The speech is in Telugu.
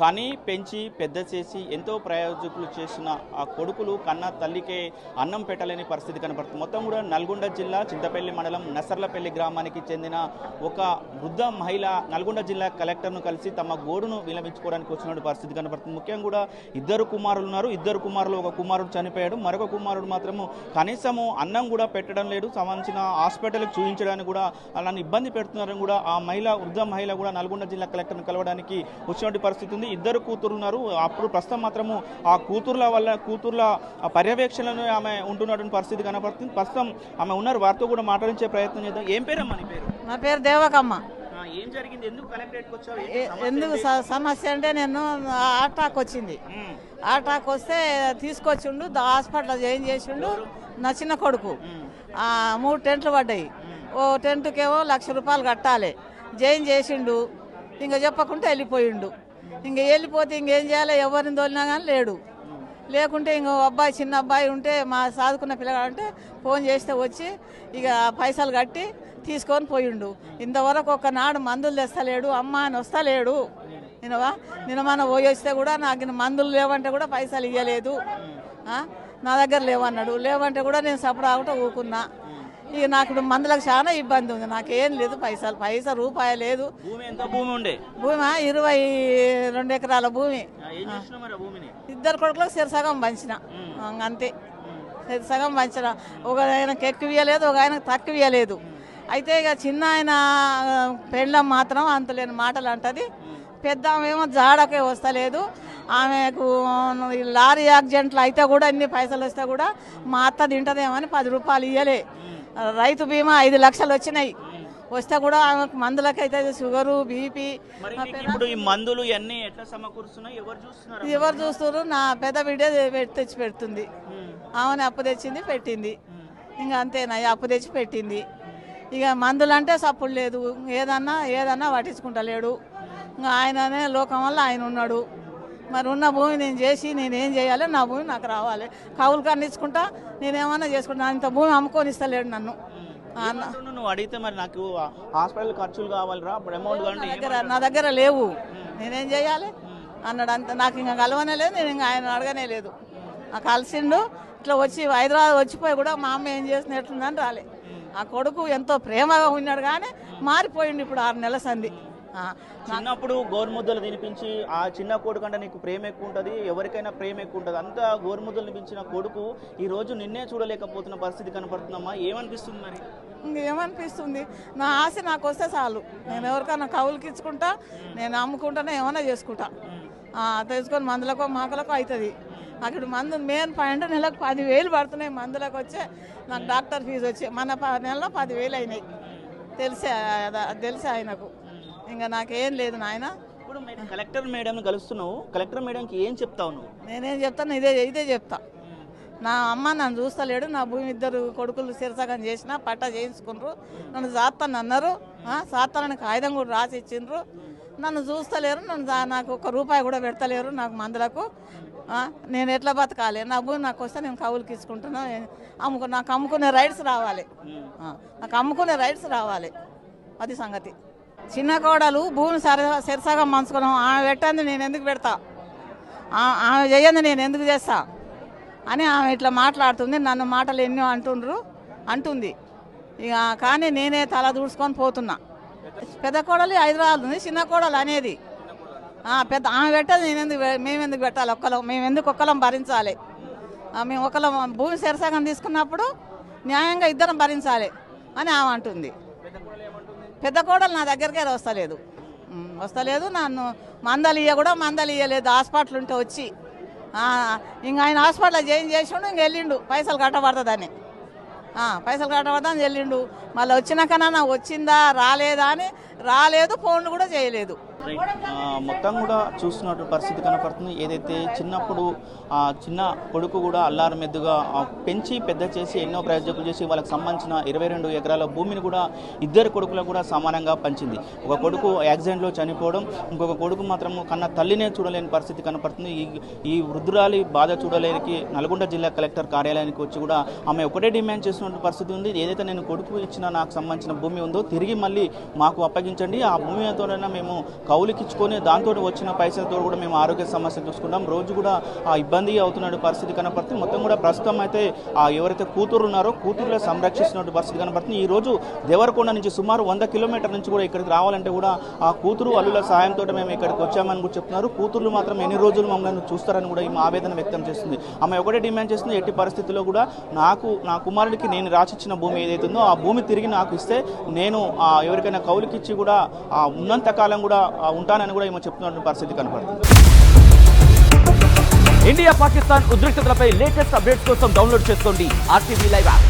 కానీ పెంచి పెద్ద చేసి ఎంతో ప్రయోజకులు చేసిన ఆ కొడుకులు కన్న తల్లికే అన్నం పెట్టలేని పరిస్థితి కనపడుతుంది. మొత్తం కూడా నల్గొండ జిల్లా చింతపల్లి మండలం నసర్లపల్లి గ్రామానికి చెందిన ఒక వృద్ధ మహిళ నల్గొండ జిల్లా కలెక్టర్ను కలిసి తమ గోడును విలవించుకోవడానికి వచ్చిన పరిస్థితి కనపడుతుంది. ముఖ్యంగా కూడా ఇద్దరు కుమారులు ఉన్నారు. ఇద్దరు కుమారులు ఒక కుమారుడు చనిపోయాడు, మరొక కుమారుడు మాత్రము కనీసము అన్నం కూడా పెట్టడం లేదు. సంబంధించిన హాస్పిటల్కి చూపించడానికి కూడా అలాని ఇబ్బంది పెడుతున్నారని కూడా ఆ వృద్ధ మహిళ కూడా నల్గొండ జిల్లా కలెక్టర్ను కలవడానికి వచ్చినటువంటి పరిస్థితి ఉంది. ఇద్దరు కూతురు ఉన్నారు. అప్పుడు ప్రస్తుతం మాత్రము ఆ కూతుర్ల పర్యవేక్షణలో ఆమె ఉంటున్నటువంటి పరిస్థితి కనపడుతుంది. ప్రస్తుతం ఆమె ఉన్నారు, వారితో కూడా మాట్లాడించే ప్రయత్నం చేద్దాం. ఏం పేరమ్మా నీ పేరు? నా పేరు దేవకమ్మ. ఏం జరిగింది? ఎందుకు కలెక్టరేట్కి వచ్చావు? ఎందుకు సమస్య అంటే నేను అటాక్ వచ్చింది. అటాక్ వస్తే తీసుకొచ్చిండు, హాస్పిటల్ జాయిన్ చేసిండు. నా చిన్న కొడుకు 3 టెంట్లు పడ్డాయి. ఓ టెంట్కేమో 1,00,000 రూపాయలు కట్టాలి. జాయిన్ చేసిండు, ఇంకా చెప్పకుండా వెళ్ళిపోయిండు. ఇంక వెళ్ళిపోతే ఇంకేం చేయాలి? ఎవరిని తోలినా కానీ లేడు. లేకుంటే ఇంకో అబ్బాయి, చిన్న అబ్బాయి ఉంటే మా సాదుకున్న పిల్లగాడు అంటే ఫోన్ చేస్తే వచ్చి ఇక పైసలు కట్టి తీసుకొని పోయిండు. ఇంతవరకు ఒకనాడు మందులు తెస్తలేడు, అమ్మ అని వస్తలేడు. నిన్న మన పోయి వస్తే కూడా నాకు మందులు లేవంటే కూడా పైసలు ఇవ్వలేదు. నా దగ్గర లేవన్నాడు. లేవంటే కూడా నేను సపరాకుండా ఊకున్నా. ఇక నాకు మందులకు చాలా ఇబ్బంది ఉంది. నాకేం లేదు, పైసా రూపాయి లేదు. భూమి 22 ఎకరాల భూమి. ఇద్దరు కొడుకులకు సగం పంచిన, అంతే. సగం పంచిన. ఒక ఆయనకు ఎక్కువ ఇవ్వలేదు, ఒక ఆయనకు తక్కువ ఇవ్వలేదు. అయితే ఇక చిన్న ఆయన పెళ్ళం మాత్రం అంతలేని మాటలు అంటది. పెద్ద ఆమెమో జాడకే వస్తలేదు. ఆమెకు లారీ యాక్సిడెంట్లు అయితే కూడా ఇన్ని పైసలు వస్తే కూడా మా అత్త తింటదేమని 10 రూపాయలు ఇవ్వలే. రైతు బీమా 5 లక్షలు వచ్చినాయి. వస్తే కూడా ఆమెకు మందులకైతే షుగరు, బీపీ. ఇప్పుడు ఈ మందులు అన్ని ఎట్లా సమకూరుస్తున్నాయి? ఎవరు చూస్తున్నారు? నా పెద్ద బిడ్డ తెచ్చి పెడుతుంది. ఆమెను అప్పు తెచ్చింది, పెట్టింది. ఇంకా అంతేనా, అప్పు తెచ్చి పెట్టింది. ఇక మందులు అంటే సప్పుడు లేదు. ఏదన్నా పట్టించుకుంటలేడు. ఇంకా ఆయననే లోకం వల్ల ఆయన ఉన్నాడు. మరి ఉన్న భూమి నేను చేసి నేనేం చేయాలి? నా భూమి నాకు రావాలి. కౌలు కన్నిచ్చుకుంటా, నేనేమన్నా చేసుకుంటా. ఇంత భూమి అమ్ముకొని ఇస్తలేడు నన్ను. నువ్వు అడిగితే మరి నాకు హాస్పిటల్ ఖర్చులు కావాలిరా, అమౌంట్ నా దగ్గర లేవు, నేనేం చేయాలి అన్నాడు. అంత నాకు ఇంకా కలవనే లేదు, నేను ఇంకా ఆయన అడగనే లేదు. నాకు కలిసిండు. ఇట్లా వచ్చి హైదరాబాద్ వచ్చిపోయి కూడా మా అమ్మ ఏం చేసినట్లుందని రాలే. ఆ కొడుకు ఎంతో ప్రేమగా ఉన్నాడు కానీ మారిపోయిండు ఇప్పుడు 6 నెలల సంది. చిన్నప్పుడు గోరుముద్దలు తినిపించి ఆ చిన్న కొడుకు అంటే నీకు ప్రేమ ఎక్కువ ఉంటుంది, ఎవరికైనా ప్రేమ ఎక్కువ ఉంటుంది. అంతా గోరుముద్దలు తినిపించిన కొడుకు ఈ రోజు నిన్నే చూడలేకపోతున్న పరిస్థితి కనపడుతుందమ్మా. ఏమనిపిస్తుంది మరి? ఇంకేమనిపిస్తుంది? నా ఆశ నాకు వస్తే చాలు. నేను ఎవరికైనా కవులకి ఇచ్చుకుంటా, నేను అమ్ముకుంటానే ఏమైనా చేసుకుంటా. తెలుసుకొని మందులకు మాకలకు అవుతుంది. అక్కడ మందు మెయిన్ పాయింట్ నెలకు 10,000 పడుతున్నాయి మందులకు. వచ్చే నాకు డాక్టర్ ఫీజు వచ్చి మన నెలలో 10,000 అయినాయి. తెలిసే ఆయనకు. ఇంకా నాకేం లేదు నాయన. ఇప్పుడు కలెక్టర్ మేడం కలుస్తున్నావు, కలెక్టర్ మేడంకి ఏం చెప్తావు నువ్వు? నేనేం చెప్తాను, ఇదే చెప్తా. నా అమ్మ నన్ను చూస్తలేడు. నా భూమి 2 కొడుకులు సిరసగం చేసిన పట్ట చేయించుకున్నారు. నన్ను సాత్తాను అన్నారు. సాత్తానని కాగితం కూడా రాసి ఇచ్చిండ్రు. నన్ను చూస్తలేరు. నాకు 1 రూపాయి కూడా పెడతలేరు నాకు మందులకు. నేను ఎట్లా బతకాలి? నా భూమి నాకు వస్తే నేను కవులకి ఇచ్చుకుంటున్నా. నాకు అమ్ముకునే రైట్స్ రావాలి. అది సంగతి. చిన్న కోడలు భూమి సరసగా మంచుకున్నాం. ఆమె పెట్టండి నేను ఎందుకు పెడతా, ఆమె చేయండి నేను ఎందుకు చేస్తా అని ఆమె ఇట్లా మాట్లాడుతుంది. నన్ను మాటలు ఎన్నో అంటుంది. ఇక కానీ నేనే తల దూడ్చుకొని పోతున్నా. పెద్ద కోడలు హైదరాబాద్ ఉంది, చిన్న కోడలు అనేది పెద్ద ఆమె పెట్టదు. మేమెందుకు పెట్టాలి? మేము ఎందుకు ఒక్కలం భరించాలి? మేము ఒకళ్ళం భూమి సరసగం తీసుకున్నప్పుడు న్యాయంగా ఇద్దరం భరించాలి అని ఆమె అంటుంది. పెద్ద కోడలు నా దగ్గరికే వస్తలేదు. నన్ను మందలు ఇవ్వలేదు. హాస్పిటల్ ఉంటే వచ్చి ఇంక ఆయన హాస్పిటల్ జాయిన్ చేసిండు. ఇంక వెళ్ళిండు, పైసలు కట్టబడుతుందని వెళ్ళిండు. మళ్ళీ వచ్చినాకన్నా వచ్చిందా రాలేదా అని రాలేదు, ఫోన్లు కూడా చేయలేదు. మొత్తం కూడా చూస్తున్నట్టు పరిస్థితి కనపడుతుంది. ఏదైతే చిన్నప్పుడు ఆ చిన్న కొడుకు కూడా అల్లారు మెద్దుగా పెంచి పెద్ద చేసి ఎన్నో ప్రయోజకులు చేసి వాళ్ళకి సంబంధించిన 22 ఎకరాల భూమిని కూడా ఇద్దరు కొడుకులకు కూడా సమానంగా పంచింది. ఒక కొడుకు యాక్సిడెంట్లో చనిపోవడం, ఇంకొక కొడుకు మాత్రం కన్నా తల్లినే చూడలేని పరిస్థితి కనపడుతుంది. ఈ వృద్ధురాలి బాధ చూడలేనికి నల్గొండ జిల్లా కలెక్టర్ కార్యాలయానికి వచ్చి కూడా ఆమె ఒకటే డిమాండ్ చేస్తున్న పరిస్థితి ఉంది. ఏదైతే నేను కొడుకు ఇచ్చిన నాకు సంబంధించిన భూమి ఉందో తిరిగి మళ్ళీ మాకు అప్పగించండి, ఆ భూమితోనైనా మేము కౌలుకిచ్చుకొని దాంతో వచ్చిన పైసలతో కూడా మేము ఆరోగ్య సమస్యలు చూసుకుంటాం. రోజు కూడా ఇబ్బంది అవుతున్న పరిస్థితి కనపడుతుంది. మొత్తం కూడా ప్రస్తుతం అయితే ఎవరైతే కూతురు ఉన్నారో కూతురులే సంరక్షిస్తున్న పరిస్థితి కనపడుతుంది. ఈ రోజు దేవరకొండ నుంచి సుమారు 100 కిలోమీటర్ల నుంచి కూడా ఇక్కడికి రావాలంటే కూడా ఆ కూతురు అల్లుల సాయంతో మేము ఇక్కడికి వచ్చామని కూడా చెప్తున్నారు. కూతుర్లు మాత్రం ఎన్ని రోజులు మమ్మల్ని చూస్తారని కూడా ఈమె ఆవేదన వ్యక్తం చేస్తుంది. ఆమె ఒకటే డిమాండ్ చేస్తుంది, ఎట్టి పరిస్థితుల్లో కూడా నా కుమారుడికి నేను రాసిచ్చిన భూమి ఏదైతుందో ఆ భూమి తిరిగి నాకు ఇస్తే నేను ఎవరికైనా కౌలుకిచ్చి కూడా ఉన్నంత కాలం కూడా ఉంటానని కూడా ఈమె చెప్తున్న పరిస్థితి కనపడుతుంది. ఇండియా పాకిస్తాన్ ఉద్రిక్తతలపై లేటెస్ట్ అప్డేట్స్ కోసం డౌన్లోడ్ చేసుకోండి RTV లైవ్ యాప్.